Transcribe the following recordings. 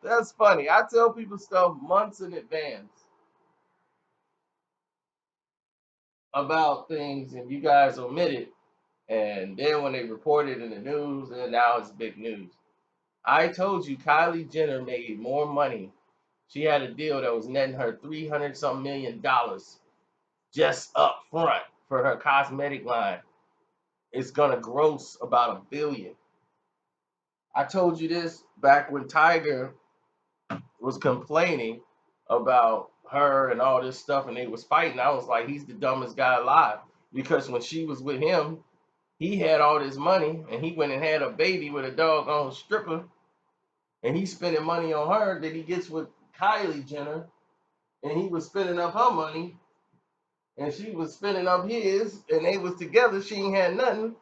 That's funny. I tell people stuff months in advance about things, and you guys omit it. And then when they report it in the news, and now it's big news. I told you Kylie Jenner made more money. She had a deal that was netting her 300 something $1 million just up front for her cosmetic line. It's gonna gross about $1 billion. I told you this back when Tiger was complaining about her and all this stuff, and they was fighting. I was like, he's the dumbest guy alive because when she was with him, he had all this money, and he went and had a baby with a doggone stripper, and he's spending money on her that he gets with Kylie Jenner, and he was spending up her money, and she was spending up his, and they was together. She ain't had nothing.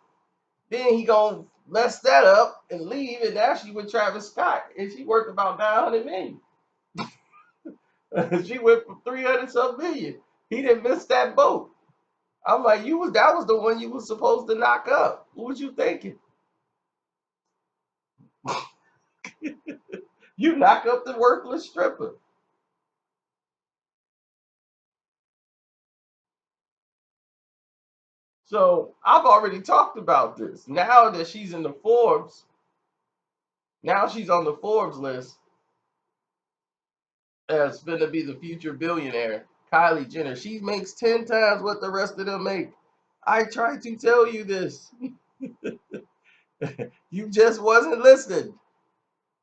Then he gonna mess that up and leave, and now she with Travis Scott, and she worth about 900 million. She went from 300 some million. He didn't miss that boat. I'm like, that was the one you was supposed to knock up. What was you thinking? You knock up the worthless stripper. So I've already talked about this. Now that she's in the Forbes, now she's on the Forbes list as going to be the future billionaire. Kylie Jenner, she makes 10 times what the rest of them make. I tried to tell you this. You just wasn't listening.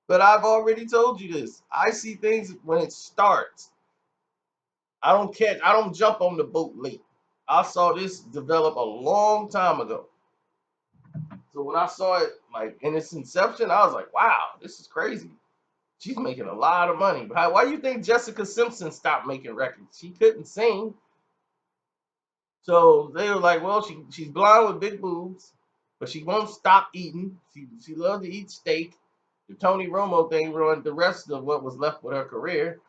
But I've already told you this. I see things when it starts. I don't jump on the boat late. I saw this develop a long time ago. So when I saw it like in its inception, I was like, wow, this is crazy. She's making a lot of money. Why do you think Jessica Simpson stopped making records? She couldn't sing. So they were like, well, she's blind with big boobs, but she won't stop eating. She loves to eat steak. The Tony Romo thing ruined the rest of what was left with her career.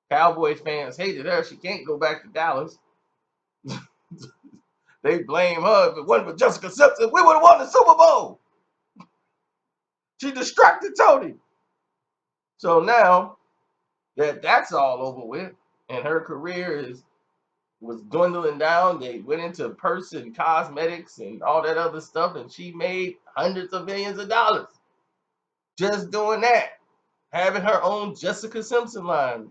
Cowboys fans hated her. She can't go back to Dallas. They blame her. If it wasn't for Jessica Simpson, we would have won the Super Bowl. She distracted Tony. So now that that's all over with, and her career was dwindling down, they went into person cosmetics and all that other stuff, and she made hundreds of millions of dollars just doing that, having her own Jessica Simpson line.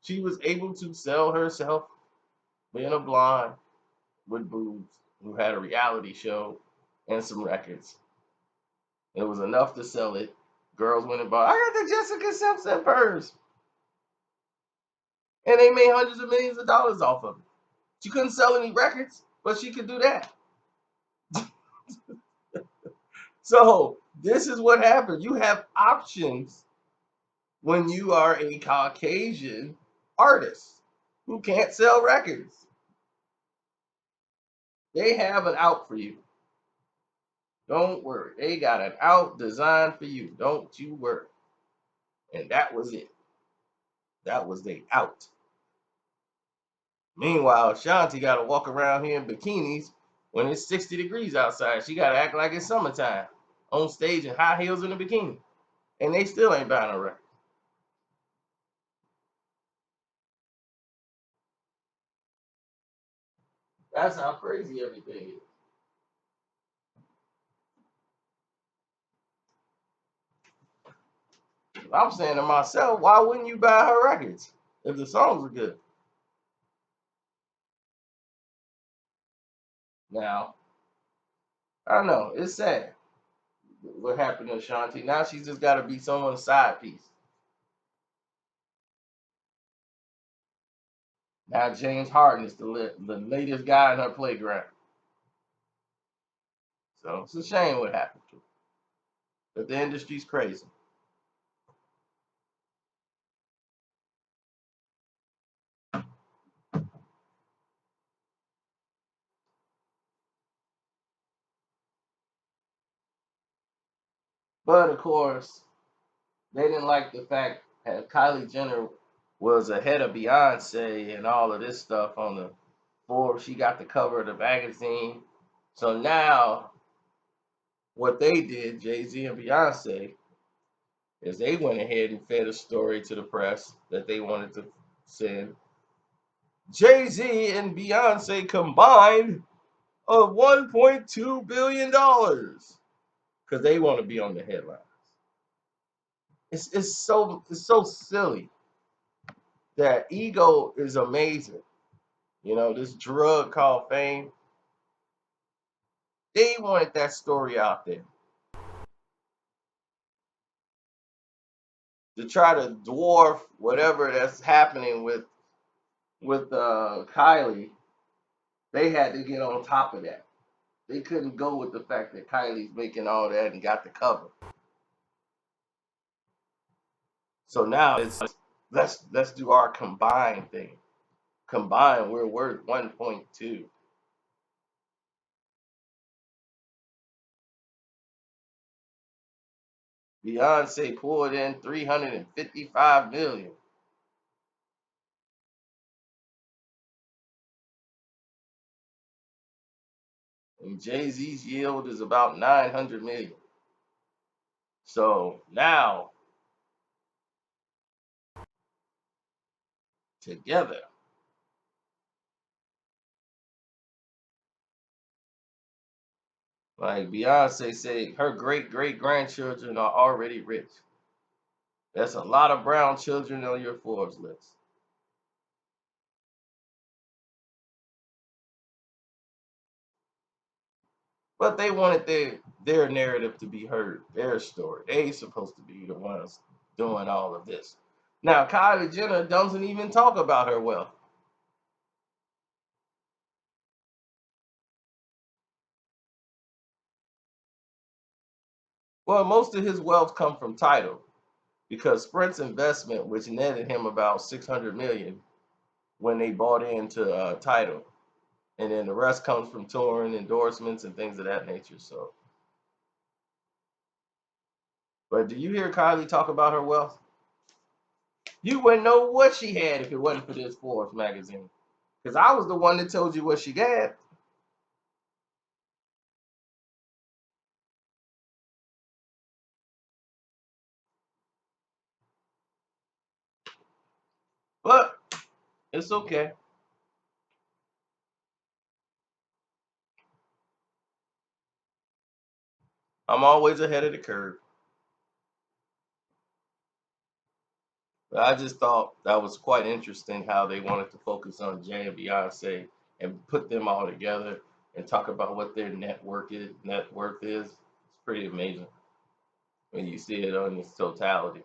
She was able to sell herself being a blonde with boobs who had a reality show and some records. It was enough to sell it. Girls went and bought, I got the Jessica Simpson purse. And they made hundreds of millions of dollars off of it. She couldn't sell any records, but she could do that. So this is what happens. You have options when you are a Caucasian artist who can't sell records. They have an out for you. Don't worry. They got an out designed for you. Don't you worry. And that was it. That was the out. Meanwhile, Shanti got to walk around here in bikinis when it's 60 degrees outside. She got to act like it's summertime on stage in high heels and a bikini. And they still ain't buying a record. That's how crazy everything is. I'm saying to myself, why wouldn't you buy her records if the songs are good? Now, I don't know. It's sad what happened to Shanti. Now she's just got to be someone's side piece. Now James Harden is the latest guy in her playground. So it's a shame what happened to her. But the industry's crazy. But of course, they didn't like the fact that Kylie Jenner was ahead of Beyonce and all of this stuff on the Forbes. She got the cover of the magazine. So now what they did, Jay Z and Beyonce, is they went ahead and fed a story to the press that they wanted to send. Jay Z and Beyonce combined of $1.2 billion because they want to be on the headlines. It's so silly. That ego is amazing. You know, this drug called fame, they wanted that story out there to try to dwarf whatever that's happening with Kylie. They had to get on top of that. They couldn't go with the fact that Kylie's making all that and got the cover. So now it's let's do our combined thing. Combined, we're worth 1.2. Beyonce poured in 355 million. And Jay Z's yield is about 900 million. So now together, like Beyonce said, her great great grandchildren are already rich. That's a lot of brown children on your Forbes list. But they wanted their narrative to be heard, their story. They supposed to be the ones doing all of this. Now Kylie Jenner doesn't even talk about her wealth. Well, most of his wealth come from title because Sprint's investment, which netted him about 600 million when they bought into title, and then the rest comes from touring, endorsements, and things of that nature. So, but do you hear Kylie talk about her wealth? You wouldn't know what she had if it wasn't for this Forbes magazine. Because I was the one that told you what she got. But it's okay. I'm always ahead of the curve. But I just thought that was quite interesting how they wanted to focus on Jay and Beyonce and put them all together and talk about what their net worth is. It's pretty amazing when you see it on its totality.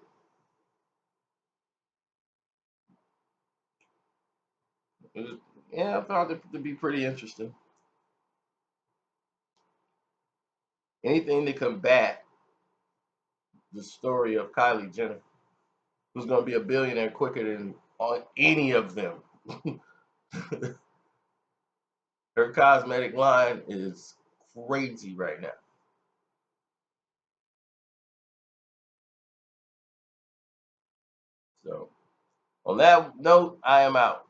It was, yeah, I found it to be pretty interesting. Anything to combat the story of Kylie Jenner, who's going to be a billionaire quicker than any of them. Her cosmetic line is crazy right now. So, on that note, I am out.